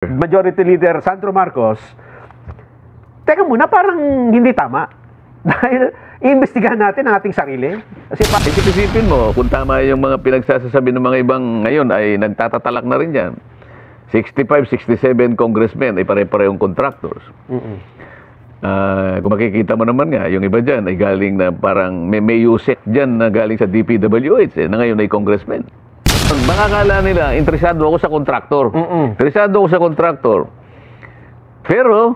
Majority Leader Sandro Marcos, teka muna, parang hindi tama. Dahil iimbestigahan natin ang ating sarili. Kasi Isipin mo, kung tama yung mga pinagsasasabi ng mga ibang ngayon ay nagtatatalak na rin yan. 65, 67 congressmen ay pare-parehong contractors. Kung makikita mo naman nga, yung iba dyan ay galing na parang may USEC dyan na galing sa DPWH na ngayon ay congressmen. Baka akala nila, interesado ako sa kontraktor. Interesado ako sa kontraktor. Pero,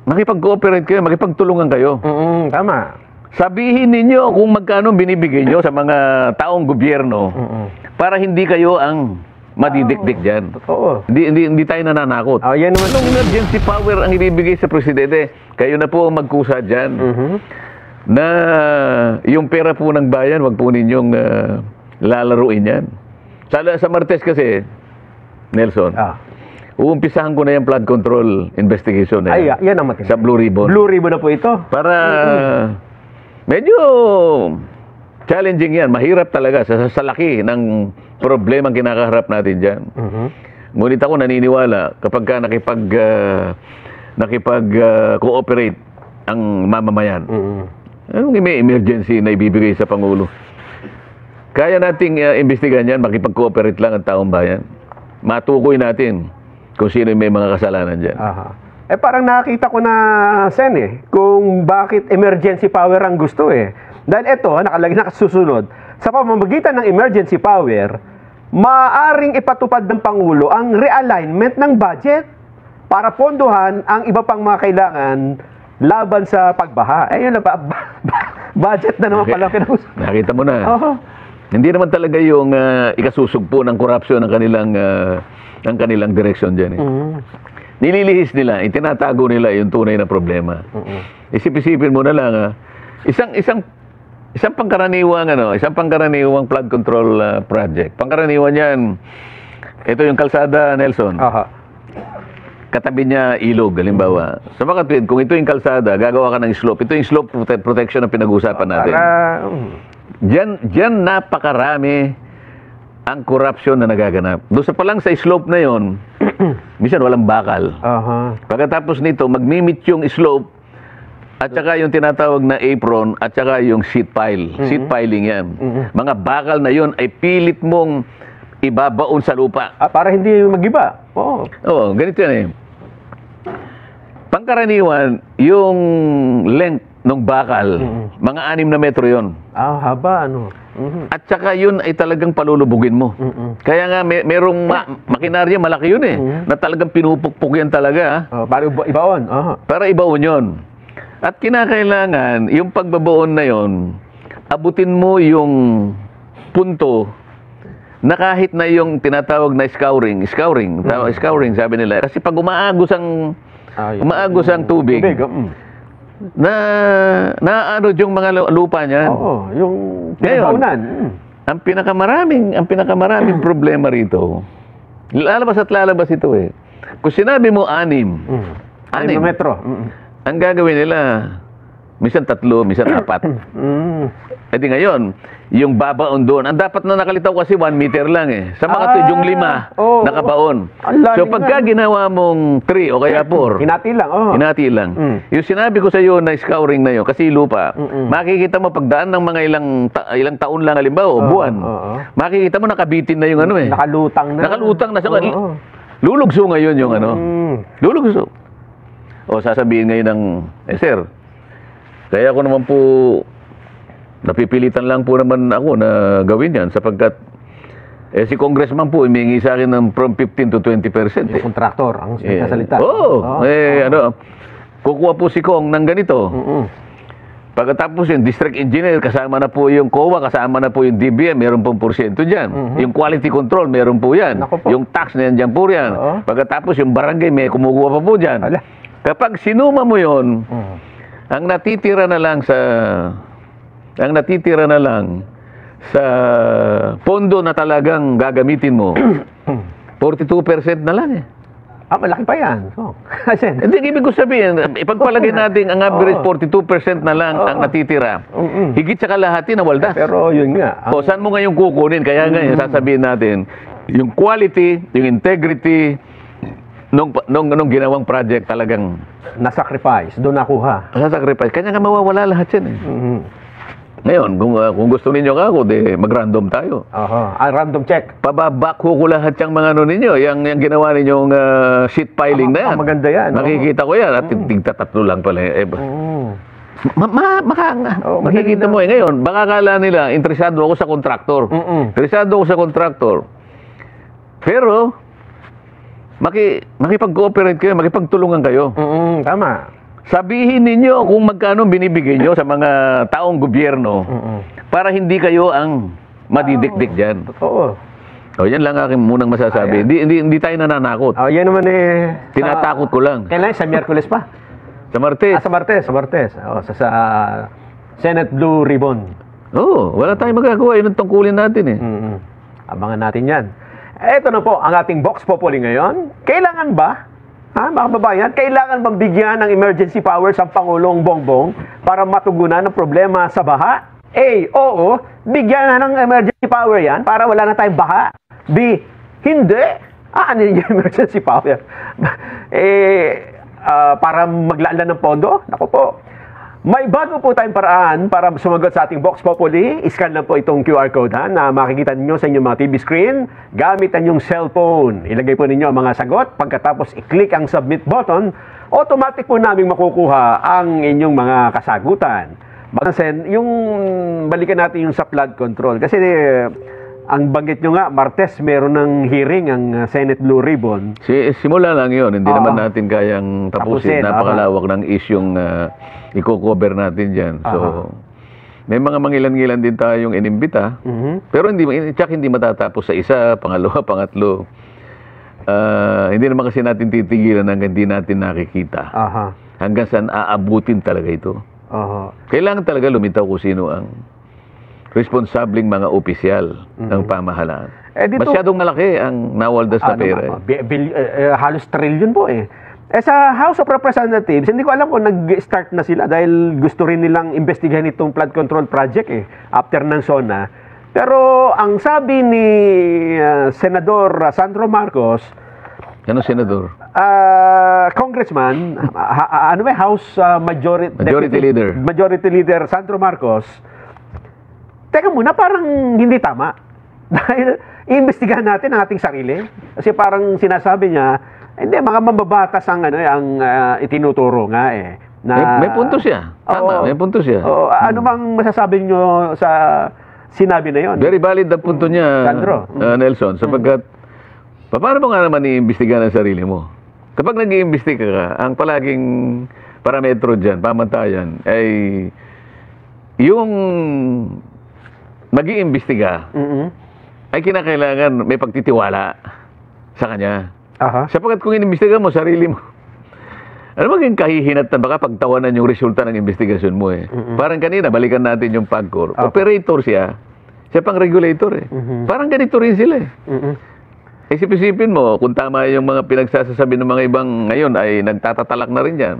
makipag-cooperate kayo, makipagtulungan kayo. Tama. Sabihin ninyo kung magkano binibigay nyo sa mga taong gobyerno para hindi kayo ang madidikdik dyan. Totoo. Hindi tayo nananakot. Yan naman. Anong emergency power ang ibibigay sa presidente? Kayo na po ang magkusa dyan. Na yung pera po ng bayan, wag po ninyong lalaruin yan. Sa Martes kasi, Nelson, uumpisahan ko na yung flood control investigation na yan. Yan ang matindi. Sa Blue Ribbon. Blue Ribbon na po ito. Para medyo challenging yan. Mahirap talaga sa laki ng problemang kinakaharap natin dyan. Ngunit ako naniniwala kapag ka nakipag-cooperate ang mamamayan. Anong may emergency na ibibigay sa Pangulo? Kaya nating imbestigahan yan, makipag-cooperate lang ang taong bayan. Matukoy natin kung sino may mga kasalanan dyan. Parang nakita ko na, Sen, kung bakit emergency power ang gusto Dahil ito, nakalagay nakasusunod, sa pamamagitan ng emergency power, maaaring ipatupad ng Pangulo ang realignment ng budget para pondohan ang iba pang mga kailangan laban sa pagbaha. Yun na ba? Budget na naman pala kinauso. Nakita mo na. Hindi naman talaga yung ikasusugpo ng korupsyon ng kanilang direksyon dyan. Nililihis nila, itinatago nila yung tunay na problema. Isip-isipin mo na lang, isang pangkaraniwang flood control project. Pangkaraniwan yan, ito yung kalsada, Nelson. Katabi niya ilog, halimbawa. Sa mga kapatid, kung ito yung kalsada, gagawa ka ng slope. Ito yung slope protection na pinag-uusapan natin. Diyan napakarami ang korupsyon na nagaganap. Doon pa lang sa slope na yon, minsan walang bakal. Pagkatapos nito, magmimit yung slope at saka yung tinatawag na apron at saka yung sheet pile. Sheet piling yan. Mga bakal na yon ay pilit mong ibabaon sa lupa. Para hindi mag-iba. Oo, ganito yan Pangkaraniwan, yung length ng bakal, mga 6 na metro yon. Haba, At saka yun ay talagang palulubugin mo. Kaya nga, merong makinarya, malaki yun na talagang pinupukpuk yan talaga. Para ibaon. Para ibaon yun. At kinakailangan, yung pagbabaon na yun, abutin mo yung punto na kahit na yung tinatawag na scouring, sabi nila. Kasi pag umaagos ang tubig, naano yung mga lupa niyan. Yung pinabaunan. Ang pinakamaraming problema rito, lalabas ito Kung sinabi mo 6 na metro. Ang gagawin nila, minsan 3, minsan 4. Di ngayon, yung babaon doon, ang dapat na nakalitaw kasi 1 meter lang Sa mga yung 5, nakabaon. So pagka ginawa mong 3 o kaya 4, hinati lang. Yung sinabi ko sa iyo na scouring na yun, kasi lupa, makikita mo pagdaan ng mga ilang taon lang, halimbawa, o buwan, makikita mo nakabitin na yung Nakalutang na. Lulugso ngayon yung lulugso. O sasabihin ngayon ng, sir, kaya ako naman po, napipilitan lang po naman ako na gawin yan sapagkat si congressman po humingi sa akin ng from 15 to 20%. Yung kontraktor ang nagsasalita. Kukuha po si Kong ng ganito. Pagkatapos yung district engineer, kasama na po yung COA, kasama na po yung DBM, meron pong porsyento dyan. Yung quality control, meron po yan. Yung tax na yan dyan po yan. Pagkatapos yung barangay, may kumukuha pa po dyan. Kapag sinuma mo yon, ang natitira na lang sa pondo na talagang gagamitin mo, 42% na lang malaki pa yan. Hindi, ibig ko sabihin, ipagpalagay natin ang average 42% na lang ang natitira. Higit sa kalahati na waldas. Pero yun nga. Saan mo ngayon kukunin? Kaya nga, sasabihin natin, yung quality, yung integrity nung ginawang project talagang Na-sacrifice, doon nakuha. sacrifice. Kanya nga mawawala lahat yan eh. Mhm. Ngayon, kung gusto ninyo ako, mag-random tayo. Aha. Random check. Pababako ko lahat yung mga ninyo, yung ginawa ninyong sheet piling na yan. Maganda yan. Nakikita ko yan, at tigta-tatlo lang pala. Makikita mo ngayon, baka kala nila, interesado ako sa kontraktor. Interesado ako sa kontraktor. Pero, makipag-cooperate kayo, makipagtulungan kayo. Tama. Sabihin ninyo kung magkano binibigay nyo sa mga taong gobyerno para hindi kayo ang madidikdik dyan. Totoo. O, yan lang aking munang masasabi. Hindi tayo nananakot. Yan naman Tinatakot ko lang. Kailan? Sa Miyerkules pa? Sa Martes. Sa Martes. Sa Senate Blue Ribbon. Wala tayong magagawa. Yun ang tungkulin natin eh. Abangan natin yan. Ito na po ang ating Vox Populi ngayon. Kailangan ba, mga kababayan, kailangan bang bigyan ng emergency powers ang Pangulong Bongbong para matugunan ang problema sa baha? A, oo, bigyan na ng emergency power yan para wala na tayong baha. B, hindi. Ano yung emergency power? Para maglaan ng pondo? Naku po. May bago po tayong paraan para sumagot sa ating Vox Populi. Iscan lang po itong QR code na makikita ninyo sa inyong mga TV screen. Gamit ang inyong cellphone. Ilagay po ninyo ang mga sagot. Pagkatapos i-click ang submit button, automatic po namin makukuha ang inyong mga kasagutan. Yung balikan natin yung sa flood control. Kasi ang banggit nyo nga, Martes, meron ng hearing ang Senate Blue Ribbon. Simula lang yun. Hindi naman natin kayang tapusin. Napakalawak ng isyong i-cover natin dyan. So, may mga mangilan-ngilan din tayong inimbita. Pero hindi matatapos sa isa, pangalawa, pangatlo. Hindi naman kasi natin titigilan hanggang hindi natin nakikita. Hanggang saan aabutin talaga ito. Kailangan talaga lumitaw kung sino ang responsableng mga opisyal ng pamahalaan. Masyadong malaki ang nawaldas na pera. Halos trillion po eh. Sa House of Representatives, hindi ko alam kung nag-start na sila dahil gusto rin nilang investigahan itong flood control project after ng SONA. Pero ang sabi ni Senador Sandro Marcos, ano senador? Congressman, House Majority Leader. Majority Leader Sandro Marcos, teka muna, parang hindi tama. Dahil iimbestigahan natin ang ating sarili. Kasi parang sinasabi niya, hindi, mga mababatas ang itinuturo nga May punto siya. Tama, may punto siya. Ano bang masasabi niyo sa sinabi na yon? Very valid ang punto niya, Sandro. Nelson, sapagkat paano mo nga naman iimbestigahan ang sarili mo? Kapag nag-iimbestiga ka, ang palaging parametro dyan, pamantayan, ay yung mag-iimbestiga ay kinakailangan may pagtitiwala sa kanya. Sapagkat kung inimbestiga mo sarili mo, ano maging kahihinatan baka pagtawanan yung resulta ng investigasyon mo Parang kanina, balikan natin yung PAGCOR. Operator siya pang regulator Parang ganito rin sila Isip-isipin mo, kung tama yung mga pinagsasasabi ng mga ibang ngayon ay nagtatatalak na rin yan.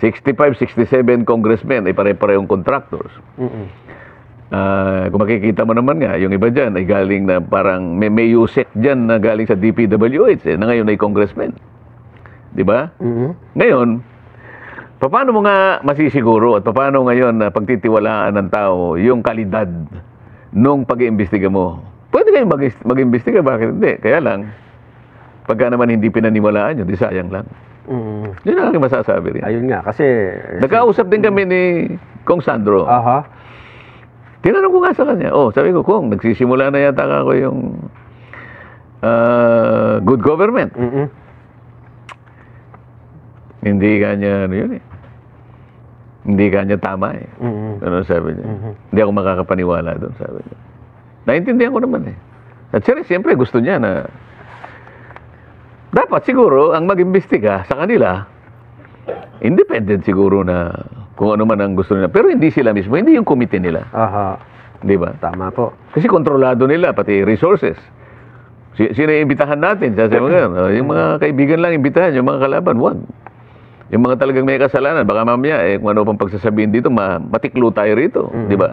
65, 67 congressmen ay pare-parehong contractors. Kung makikita mo naman nga, yung iba dyan ay galing na parang may USEC dyan na galing sa DPWH na ngayon ay congressman. Di ba? Ngayon, paano mo nga masisiguro at paano ngayon na pagtitiwalaan ng tao yung kalidad nung pag-iimbestiga mo? Pwede kayong mag-iimbestiga, bakit hindi? Kaya lang, pagka naman hindi pinaniwalaan yun, di sayang lang. Yun ang aking masasabi rin. Ayun nga, kasi nagkausap din kami ni Kong Sandro. Tinanong ko nga sa kanya, sabi ko, Kong, nagsisimula na yata ako yung good government. Hindi kanya, hindi kanya tama Ano sabi niya? Hindi ako makakapaniwala doon, sabi niya. Naintindihan ko naman At siyempre gusto niya na dapat siguro ang mag-imbestiga sa kanila, independent siguro na kung ano man ang gusto nila. Pero hindi sila mismo, hindi yung committee nila. Di ba? Tama po. Kasi kontrolado nila, pati resources. Sino yung imbitahan natin? Sabi mo yung mga kaibigan lang imbitahan, yung mga kalaban, wag. Yung mga talagang may kasalanan, baka mamaya, kung ano pang pagsasabihin dito, matiklo tayo rito. Di ba?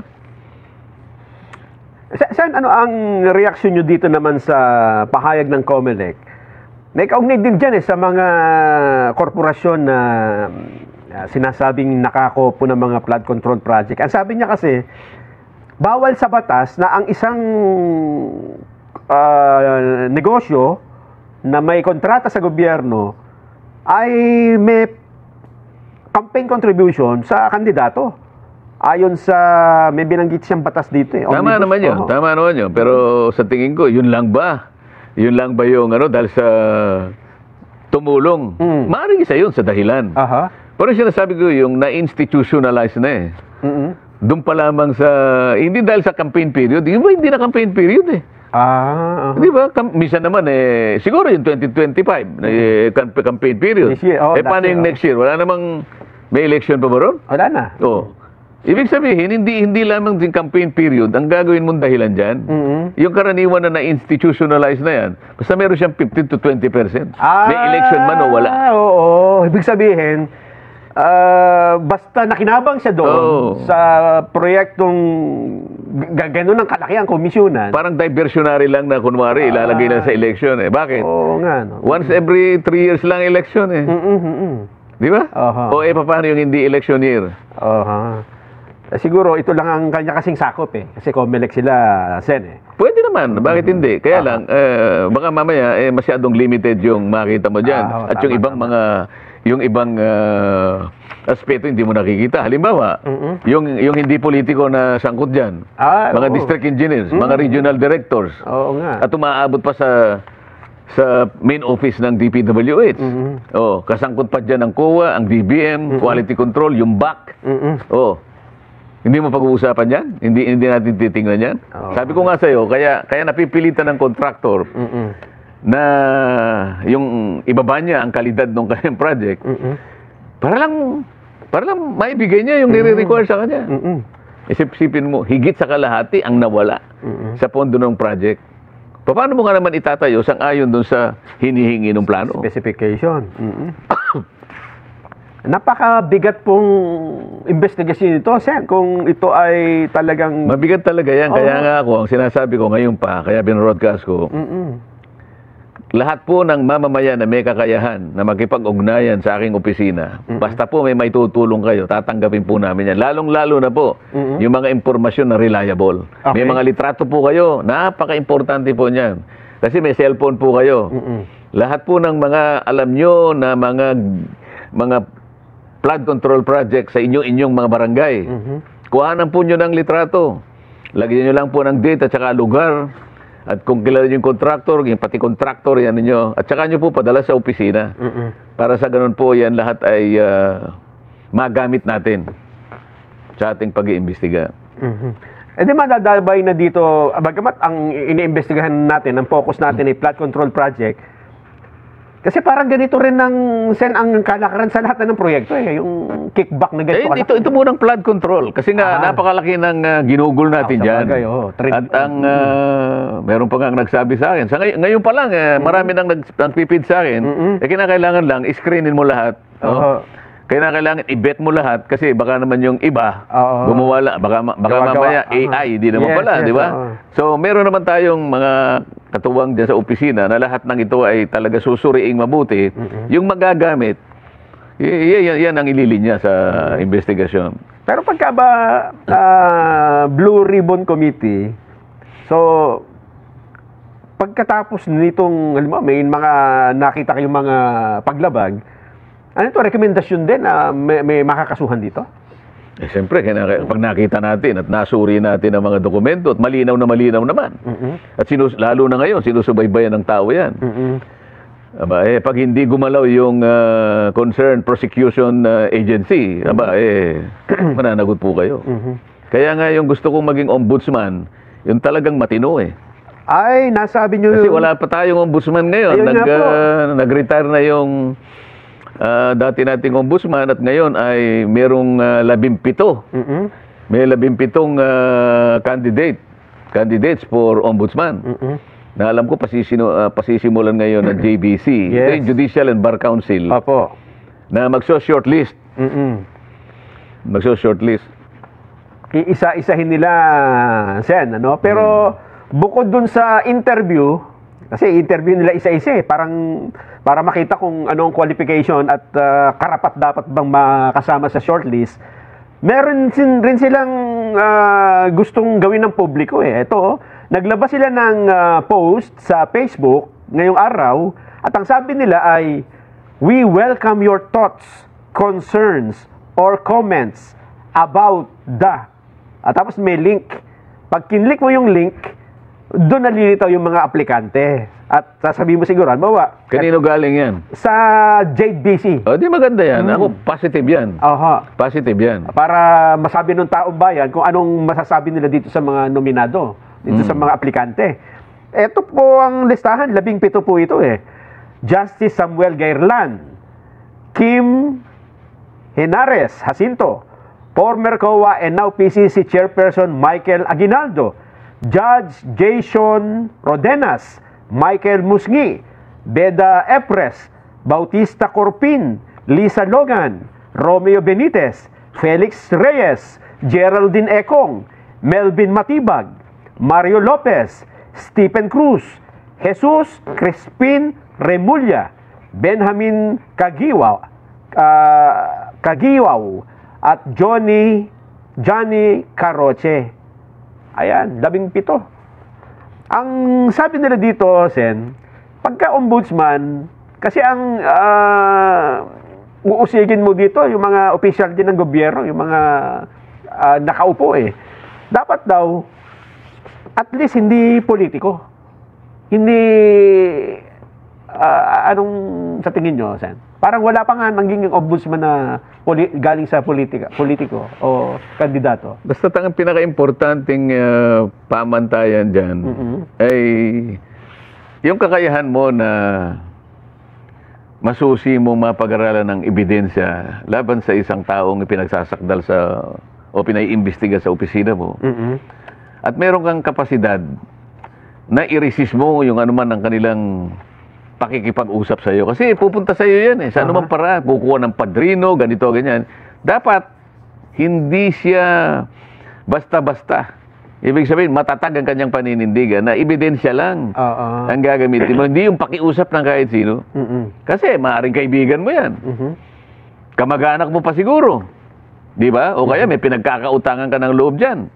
Saan ano ang reaksyon nyo dito naman sa pahayag ng COMELEC? May kaugnay din dyan sa mga korporasyon na sinasabing nakakopo ng mga flood control project. Ang sabi niya kasi, bawal sa batas na ang isang negosyo na may kontrata sa gobyerno ay may campaign contribution sa kandidato. Ayon sa may binanggit siyang batas dito. Tama naman yun. Tama naman yun. Pero sa tingin ko, yun lang ba? Yun lang ba yung dahil sa tumulong? Maaaring isa yun sa dahilan. Pero sinasabi ko yung na-institutionalize na eh. Doon pa lamang sa, hindi dahil sa campaign period, hindi na campaign period eh. Di ba? Minsan naman siguro yung 2025, campaign period. Paano yung next year? Wala namang, may election pa ba ron? Wala na. Ibig sabihin, hindi lamang din campaign period ang gagawin mong dahilan dyan. Yung karaniwan na na-institutionalize na yan, basta meron siyang 15 to 20%. May election man o wala. Oo. Ibig sabihin, basta nakinabang siya doon sa proyektong gano'n ng kalaki ang komisyonan. Parang diversionary lang na kunwari, ilalagay na sa election eh. Bakit? Oo nga. No? Once every 3 years lang election eh. Di ba? O paano yung hindi election year? Siguro ito lang ang kanya kasing sakop eh. Kasi COMELEC sila, Sen eh. Pwede naman, bakit hindi? Kaya lang, baka mamaya masyadong limited yung makita mo dyan. At yung ibang aspeto hindi mo nakikita. Halimbawa, yung hindi politiko na sangkot dyan. Mga district engineers, mga regional directors. Oo nga. At umaabot pa sa main office ng DPWH. Kasangkot pa dyan ang COA, ang DBM, quality control, yung BAC. Hindi mo pag-uusapan yan? Hindi natin titingnan yan? Sabi ko nga sa'yo, kaya napipilitan ng contractor na yung ibaba niya ang kalidad ng kanyang project para lang maibigay niya yung nire-require sa kanya. Isipin mo, higit sa kalahati ang nawala sa pondo ng project. Paano mo nga naman itatayo sang-ayon dun sa hinihingi ng plano? Specification. Napakabigat pong investigasyon ito, Sen, kung ito ay talagang... Mabigat talaga yan. Kaya nga ako, ang sinasabi ko ngayon pa, kaya binroadcast ko, lahat po ng mamamayan na may kakayahan na makipag-ugnayan sa aking opisina, basta po may tutulong kayo, tatanggapin po namin yan. Lalong-lalo na po, yung mga impormasyon na reliable. May mga litrato po kayo, napaka-importante po niyan. Kasi may cellphone po kayo. Lahat po ng mga, alam nyo na mga flood control project sa inyong mga barangay. Kuhanan po nyo ng litrato. Lagyan nyo lang po ng date at saka lugar. At kung kilala nyo yung contractor, yung pati contractor, yan ninyo. At saka nyo po padala sa opisina. Para sa ganun po, yan lahat ay magamit natin sa ating pag-iimbestiga. Di madadabay na dito, bagamat ang iniimbestigahan natin, ang focus natin ay flood control project, kasi parang ganito rin Sen, ang kalakaran sa lahat ng proyekto eh. Yung kickback na ganito. Ito munang flood control. Kasi nga, napakalaki ng ginugol natin dyan. At ang, meron pa nga nagsabi sa akin. Ngayon pa lang, marami nang nagpipid sa akin. Kinakailangan lang, screenin mo lahat. Kailangan i-bet mo lahat kasi baka naman yung iba gumawa lang, baka mamaya AI, di naman pala, di ba? So, meron naman tayong mga katuwang dyan sa opisina na lahat ng ito ay talaga susuriing mabuti. Yung magagamit, yan ang ililinya sa investigasyon. Pero pagka ba Blue Ribbon Committee, so pagkatapos nitong, alam mo, may mga nakita kayong mga paglabag, ano ito, rekomendasyon din na may makakasuhan dito? Siyempre, pag nakita natin at nasuri natin ang mga dokumento at malinaw naman. At lalo na ngayon, sinusubaybayan ng tao yan. Pag hindi gumalaw yung concerned prosecution agency, mananagot po kayo. Kaya nga yung gusto kong maging ombudsman, yung talagang matino eh. Ay, nasabi nyo kasi wala pa tayong ombudsman ngayon. Nag-retire na yung dati nating ombudsman at ngayon ay merong 17. May 17 candidates for ombudsman. Na alam ko pasisimulan ngayon ng JBC, yung Judicial and Bar Council. Na magso-shortlist. iisa-isahin nila, Sen, ano? Pero bukod dun sa interview, kasi interview nila isa-isa parang para makita kung anong qualification at karapat-dapat bang makasama sa shortlist, meron rin silang gustong gawin ng publiko Ito, naglabas sila ng post sa Facebook ngayong araw at ang sabi nila ay, "We welcome your thoughts, concerns, or comments about the..." At tapos may link. Pag kinlik mo yung link, doon nalilitaw yung mga aplikante. At sasabihin mo siguro, bawa. Kanino galing yan? Sa JBC. O, di maganda yan. Ako, positive yan. Aha. Positive yan. Para masabi ng taong bayan kung anong masasabi nila dito sa mga nominado, dito sa mga aplikante. Ito po ang listahan, 17 po ito Justice Samuel Gairlan, Kim Henares Jacinto, former COA and now PCC Chairperson Michael Aguinaldo, Judge Jason Rodenas, Michael Musngi, Beda Epres, Bautista Corpin, Lisa Logan, Romeo Benitez, Felix Reyes, Geraldine Ekong, Melvin Matibag, Mario Lopez, Stephen Cruz, Jesus Crispin Remulla, Benjamin Kagiwaw, at Johnny Caroche. Ayan, 17. Ang sabi nila dito, Sen, pagka ombudsman, kasi ang uusigin mo dito, yung mga opisyal din ng gobyerno, yung mga nakaupo dapat daw, at least hindi politiko. Hindi, anong sa tingin nyo, Sen? Parang wala pa nga naging ombudsman na galing sa politiko o kandidato. Basta ang pinaka-importanting pamantayan dyan ay yung kakayahan mo na masusi mo mapag-aralan ng ebidensya laban sa isang taong ipinagsasakdal o pinaiimbestiga sa opisina mo. At meron kang kapasidad na i-resist mo yung anuman ng kanilang pakikipag-usap sa iyo. Kasi pupunta sa iyo yan Sa anumang paraan, kukuha ng padrino, ganito, ganyan. Dapat, hindi siya basta-basta. Ibig sabihin, matatag ang kanyang paninindigan na ebidensya lang ang gagamitin mo. Hindi yung pakiusap ng kahit sino. Kasi, maaaring kaibigan mo yan. Kamag-anak mo pa siguro. Di ba? O kaya may pinagkakautangan ka ng loob dyan.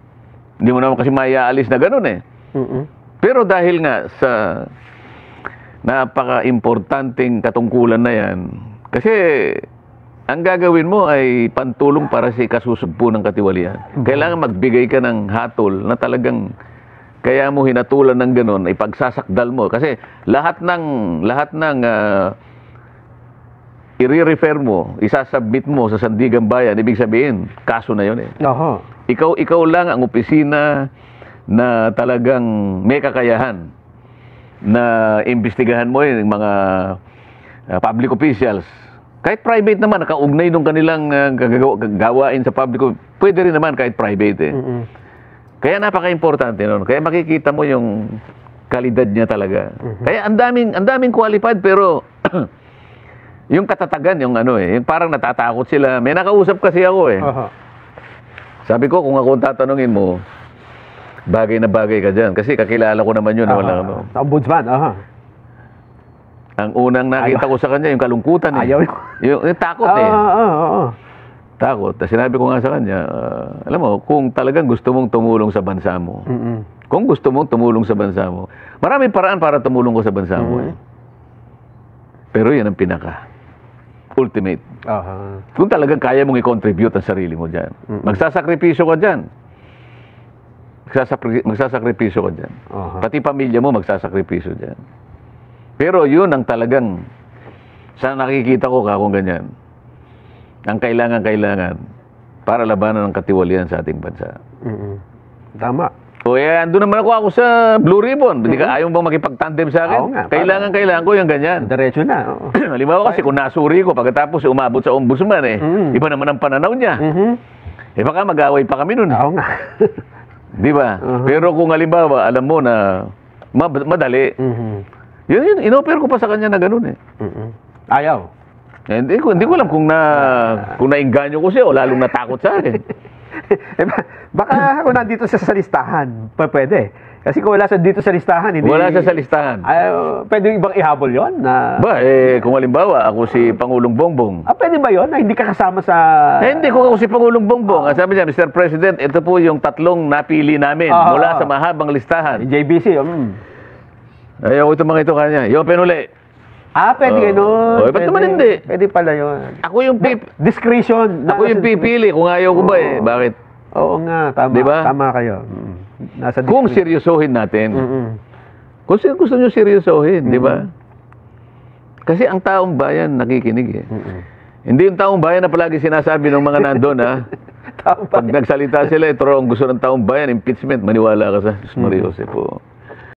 Hindi mo naman kasi mayaalis na ganun Pero dahil nga sa napaka-importanting katungkulan na yan. Kasi, ang gagawin mo ay pantulong para sa kasusugpo ng katiwalian. Kailangan magbigay ka ng hatol na talagang kaya mo hinatulan ng ganun, ay pagsasakdal mo. Kasi lahat ng i-refer mo, isasubmit mo sa Sandigan Bayan, ibig sabihin, kaso na yun Ikaw lang ang opisina na talagang may kakayahan na imbestigahan mo yung mga public officials. Kahit private naman, nakaugnay nung kanilang gawain sa public, pwede rin naman kahit private Kaya napaka-importante nun. Kaya makikita mo yung kalidad niya talaga. Kaya ang daming qualified, pero yung katatagan, yung yung parang natatakot sila. May nakausap kasi ako Sabi ko, kung ako tatanungin mo, bagay na bagay ka dyan. Kasi kakilala ko naman yun. Ombudsman, Ang unang nakita ko sa kanya, yung kalungkutan Ayaw. Yung takot Takot. Sinabi ko nga sa kanya, alam mo, kung talagang gusto mong tumulong sa bansa mo, kung gusto mong tumulong sa bansa mo, maraming paraan para tumulong ko sa bansa mo Pero yan ang ultimate. Kung talagang kaya mong i-contribute ang sarili mo dyan, magsasakripisyo ka dyan. Magsasakripisyo ka dyan. Pati pamilya mo magsasakripisyo dyan. Pero yun ang talagang sa nakikita ko kung ganyan. Ang kailangan para labanan ng katiwalian sa ating bansa. Tama. O andun naman ako sa Blue Ribbon. Hindi ka ayaw bang makipag-tandem sa akin? Kailangan ko yung ganyan. Diretso na. Halimbawa kasi kung nasuri ko pagkatapos umabot sa ombudsman iba naman ang pananaw niya. Baka mag-away pa kami nun. Oo nga. Di ba? Pero kung halimbawa, alam mo na madali, yun, in-offer ko pa sa kanya na ganun Ayaw. Hindi ko alam kung nainganyo ko siya o lalong natakot sa akin. Baka kung nandito sa listahan, pwede. Kasi kung wala sa dito sa listahan, hindi... Wala siya sa listahan. Pwede ibang ihabol yon na... Kung halimbawa, ako si Pangulong Bongbong. Pwede ba yon na hindi ka kasama sa... Hindi, kung ako si Pangulong Bongbong. Sabi niya, Mr. President, ito po yung tatlong napili namin mula sa mahabang listahan. JBC, Ayaw ko ito mga ito kanya. I-open uli. Pwede gano'n. Ba't naman hindi? Pwede pala yun. Ako yung Discretion. Ako yung pipili kung ayaw ko ba Bakit? Oo nga, tama. Diba? Tama kayo. Nasa Kung seryosohin natin. Kung gusto nyo seryosohin, di ba? Kasi ang taong bayan nakikinig Hindi yung taong bayan na palagi sinasabi ng mga nandun Pag nagsalita sila, ito ang gusto ng taong bayan, impeachment, maniwala ka sa Diyos Maria Jose po.